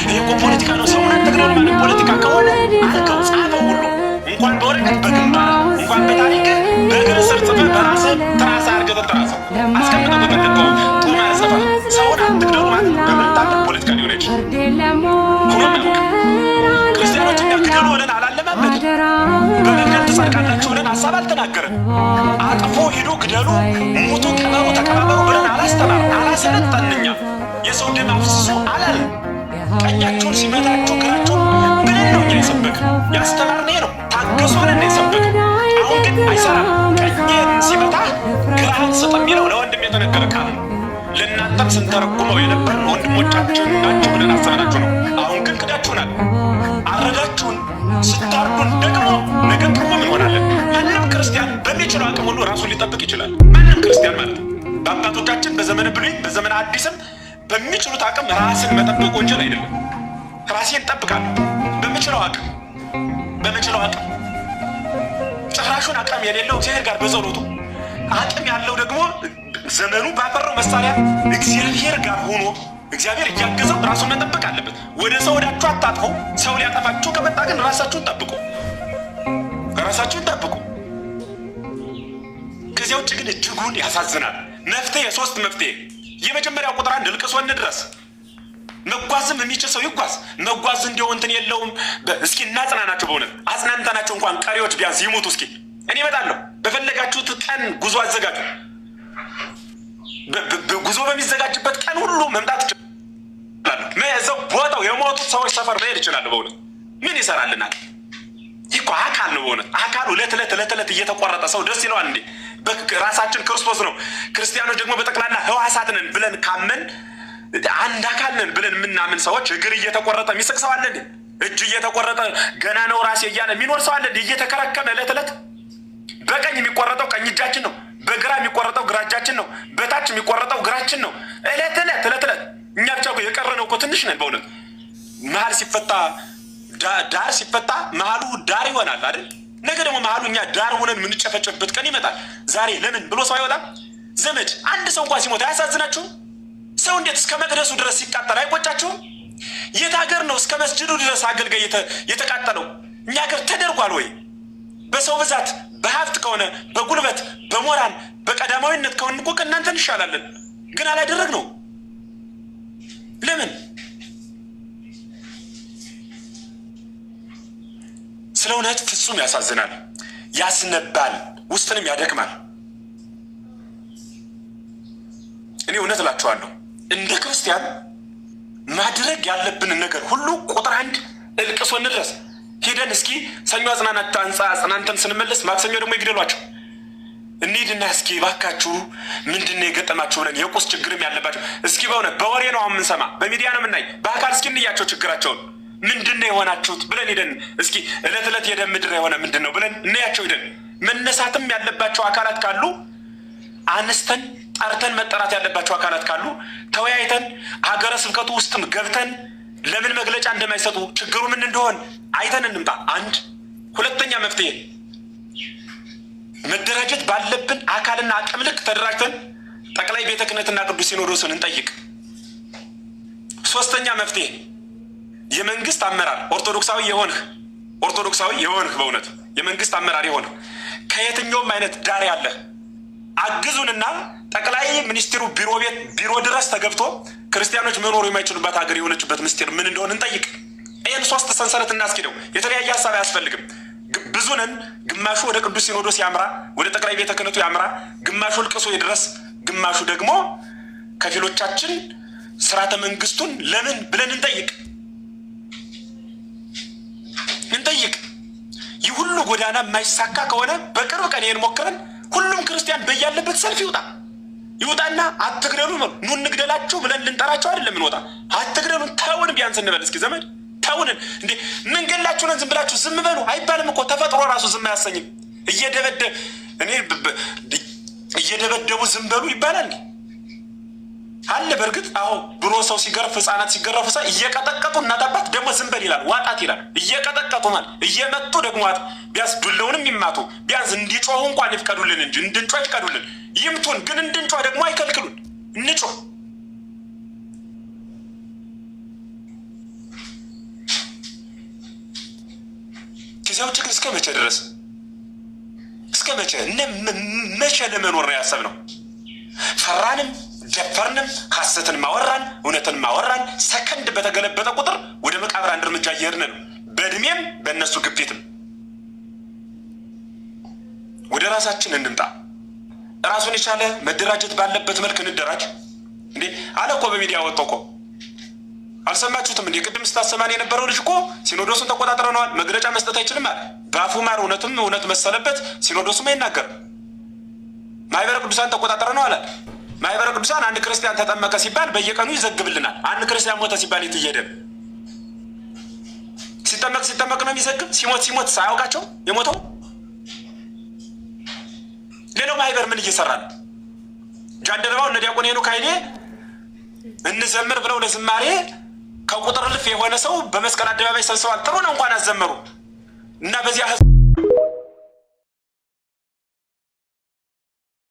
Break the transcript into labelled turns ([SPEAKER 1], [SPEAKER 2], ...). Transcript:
[SPEAKER 1] ይሄ ፖለቲካ ነው ሰውን አትግደሉ ማለት ፖለቲካ ከሆነ አልከው ጻፈው ሁሉ እንኳን በወረቀት በግንባር እንኳን በታሪክ በእግር ስር ጽፈህ በራስህ ትራስ አድርገህ ትራሰው አስቀምጠህ በመለቀው ጦማ ጽፈህ ሰውን አትግደሉ ማለት በምን ታምር ፖለቲካ ሊሆን ይችላል? ሁሉም ክርስቲያኖች ግደሉ ብለን አላለማመድም። በመግደል ትጸድቃላችሁ ብለን ሀሳብ አልተናገረም። አጥፎ ሂዱ ግደሉ ሙቱ ቅበሩ ተቀባበሩ ብለን አላሰለጠንኛ የሰው ደም አፍስሱ አላለም። ቀኛችሁን ሲመታችሁ ግራችሁን ብለን ነው እኛ የሰበክን ያስተማርነው ነው ታገሱ ብለን ነው የሰበክን። አሁን ግን አይሰራም። ቀኝህን ሲመታ ግራህን ስጥ የሚለው ለወንድም የተነገረ ቃል ነው። ለእናንተም ስንተረጉመው የነበር ወንድሞቻችን ናችሁ ብለን አሰበናችሁ ነው። አሁን ግን ክዳችሁናል። አረዳችሁን ስታርዱን ደግሞ ነገ ምን እንሆናለን? ማንም ክርስቲያን በሚችለው አቅም ሁሉ ራሱን ሊጠብቅ ይችላል። ማንም ክርስቲያን ማለት ነው። በአባቶቻችን በዘመነ ብሉይ በዘመነ አዲስም በሚችሉት አቅም ራስን መጠበቅ ወንጀል አይደለም። ራሴን እጠብቃለሁ በሚችለው አቅም ጭራሹን አቅም የሌለው እግዚአብሔር ጋር በጸሎቱ አቅም ያለው ደግሞ ዘመኑ ባፈራው መሳሪያ እግዚአብሔር ጋር ሆኖ እግዚአብሔር እያገዘው ራሱን መጠበቅ አለበት። ወደ ሰው ወዳችሁ አታጥፈው። ሰው ሊያጠፋችሁ ከመጣ ግን ራሳችሁን ጠብቁ። ከዚያ ውጭ ግን እጅጉን ያሳዝናል። መፍትሄ ሶስት መፍትሄ። የመጀመሪያው ቁጥር 1 ልቅሶ እንድረስ። መጓዝም የሚችል ሰው ይጓዝ። መጓዝ እንዲያው እንትን የለውም። እስኪ እናጽናናቸው። በእውነት አጽናንተናቸው እንኳን ቀሪዎች ቢያንስ ይሙቱ። እስኪ እኔ እመጣለሁ። በፈለጋችሁት ቀን ጉዞ አዘጋጁ። ጉዞ በሚዘጋጅበት ቀን ሁሉ መምጣት ይችላል። እዛው ቦታው የሞቱት ሰዎች ሰፈር መሄድ ይችላል። በእውነት ምን ይሰራልናል? ይህ እኮ አካል ነው። በእውነት አካሉ ዕለት እየተቆረጠ ሰው ደስ ይለዋል እንዴ? ራሳችን ክርስቶስ ነው። ክርስቲያኖች ደግሞ በጠቅላላ ህዋሳት ነን ብለን ካመን አንድ አካል ነን ብለን የምናምን ሰዎች እግር እየተቆረጠ የሚስቅ ሰው አለ እንዴ? እጅ እየተቆረጠ ገና ነው ራሴ እያለ የሚኖር ሰው አለ እንዴ? እየተከረከመ ዕለት በቀኝ የሚቆረጠው ቀኝ እጃችን ነው። በግራ የሚቆረጠው ግራ እጃችን ነው። በታች የሚቆረጠው እግራችን ነው። ዕለት እኛ ብቻ የቀረነው እኮ ትንሽ ነን። በእውነት መሀል ሲፈታ ዳር ሲፈታ መሀሉ ዳር ይሆናል አይደል? ነገ ደግሞ መሀሉ እኛ ዳር ሆነን የምንጨፈጨፍበት ቀን ይመጣል። ዛሬ ለምን ብሎ ሰው አይወጣም? ዘመድ አንድ ሰው እንኳን ሲሞት አያሳዝናችሁም? ሰው እንዴት እስከ መቅደሱ ድረስ ሲቃጠል አይቆጫችሁም? የት ሀገር ነው እስከ መስጅዱ ድረስ አገልጋይ የተቃጠለው? እኛ ሀገር ተደርጓል ወይ? በሰው ብዛት በሀብት ከሆነ በጉልበት በሞራል በቀዳማዊነት ከሆነ እኮ ከእናንተ እንሻላለን። ግን አላደረግ ነው። ለምን? ስለ እውነት ፍጹም ያሳዝናል፣ ያስነባል፣ ውስጥንም ያደክማል። እኔ እውነት እላችኋለሁ እንደ ክርስቲያን ማድረግ ያለብንን ነገር ሁሉ ቁጥር 1 እልቅሶ እንድረስ። ሄደን እስኪ ሰኞ አጽናንተን ስንመለስ ማክሰኞ ደግሞ ይግደሏቸው እንሂድና እስኪ ባካችሁ ምንድነው የገጠማችሁ ብለን የቁስ ችግርም ያለባቸው እስኪ በወሬ ነው የምንሰማ፣ በሚዲያ ነው የምናይ። በአካል እስኪ እንያቸው ችግራቸውን ምንድነው የሆናችሁት ብለን ሄደን እስኪ ዕለት የደም ምድር የሆነ ምንድነው ብለን እናያቸው። ሄደን መነሳትም ያለባቸው አካላት ካሉ አንስተን ጠርተን መጠራት ያለባቸው አካላት ካሉ ተወያይተን ሀገረ ስብከቱ ውስጥም ገብተን ለምን መግለጫ እንደማይሰጡ ችግሩ ምን እንደሆን አይተን እንምጣ። አንድ ሁለተኛ መፍትሄ መደራጀት ባለብን አካልና አቅም ልክ ተደራጅተን ጠቅላይ ቤተ ክህነትና ቅዱስ ሲኖዶስን እንጠይቅ። ሶስተኛ መፍትሄ የመንግስት አመራር ኦርቶዶክሳዊ የሆንህ በእውነት የመንግስት አመራር የሆንህ ከየትኛውም አይነት ዳር ያለህ አግዙንና ጠቅላይ ሚኒስትሩ ቢሮ ድረስ ተገብቶ ክርስቲያኖች መኖሩ የማይችሉበት ሀገር የሆነችበት ምስጢር ምን እንደሆነ እንጠይቅ። ይህን 3 ሰንሰለት እናስኪደው። የተለያየ ሀሳብ አያስፈልግም። ብዙ ነን። ግማሹ ወደ ቅዱስ ሲኖዶስ ያምራ፣ ወደ ጠቅላይ ቤተ ክህነቱ ያምራ፣ ግማሹ ልቅሶ ይድረስ፣ ግማሹ ደግሞ ከፊሎቻችን ስርዓተ መንግስቱን ለምን ብለን እንጠይቅ። ይህ ሁሉ ጎዳና የማይሳካ ከሆነ በቅርብ ቀን ይህን ሞክረን ሁሉም ክርስቲያን በያለበት ሰልፍ ይውጣና አትግደሉ ነው ኑ እንግደላችሁ ብለን ልንጠራቸው አይደለም እንወጣ። አትግደሉን ተውን ቢያንስ እንበል እስኪ ዘመድ ተውንን እንዴ ምን ገላችሁ ነን ዝም ብላችሁ ዝም በሉ አይባልም እኮ። ተፈጥሮ ራሱ ዝም አያሰኝም። እየደበደቡ ዝም በሉ ይባላል አለ። በእርግጥ አዎ ብሎ ሰው ሲገርፍ ህፃናት ሲገረፉ እየቀጠቀጡ እናት አባት ደግሞ ዝም በል ይላል፣ ዋጣት ይላል። እየቀጠቀጡ ማለት እየመጡ ደግሞ ቢያንስ ዱለውንም ይማቱ፣ ቢያንስ እንዲጮሁ እንኳን ይፍቀዱልን እንጂ እንድንጮህ ይፍቀዱልን። ይምቱን ግን እንድንጮህ ደግሞ አይከልክሉን። እንጮህ ከዚያ ውጭ ግን እስከ መቼ ድረስ እስከ መቼ መቼ ለመኖር ነው ያሰብነው? ፈራንም ደፈርንም ሐሰትን ማወራን እውነትን ማወራን ሰከንድ በተገለበጠ ቁጥር ወደ መቃብር አንድ እርምጃ እየሄድን ነው። በእድሜም በእነሱ ግፊትም ወደ ራሳችን እንምጣ። ራሱን የቻለ መደራጀት ባለበት መልክ እንደራጅ። እንዴ አለ እኮ በሚዲያ ወጥቶ እኮ አልሰማችሁትም እንዴ? ቅድም ስታሰማን የነበረው ልጅ እኮ ሲኖዶሱን ተቆጣጥረነዋል፣ መግለጫ መስጠት አይችልም አለ። በአፉ ማር እውነትም እውነት መሰለበት። ሲኖዶሱም አይናገርም። ማህበረ ቅዱሳን ተቆጣጥረነዋል አለ። ማህበረ ቅዱሳን አንድ ክርስቲያን ተጠመቀ ሲባል በየቀኑ ይዘግብልናል። አንድ ክርስቲያን ሞተ ሲባል የት እየሄደ ነው? ሲጠመቅ ነው የሚዘግብ። ሲሞት ሳያውቃቸው የሞተው። ሌላው ማህበር ምን እየሰራ ነው? ጃንደረባው እነ ዲያቆን ሄኖክ ኃይሌ እንዘምር ብለው ለዝማሬ ከቁጥር እልፍ የሆነ ሰው በመስቀል አደባባይ ሰብስበዋል። ጥሩ ነው እንኳን አዘመሩ እና በዚያ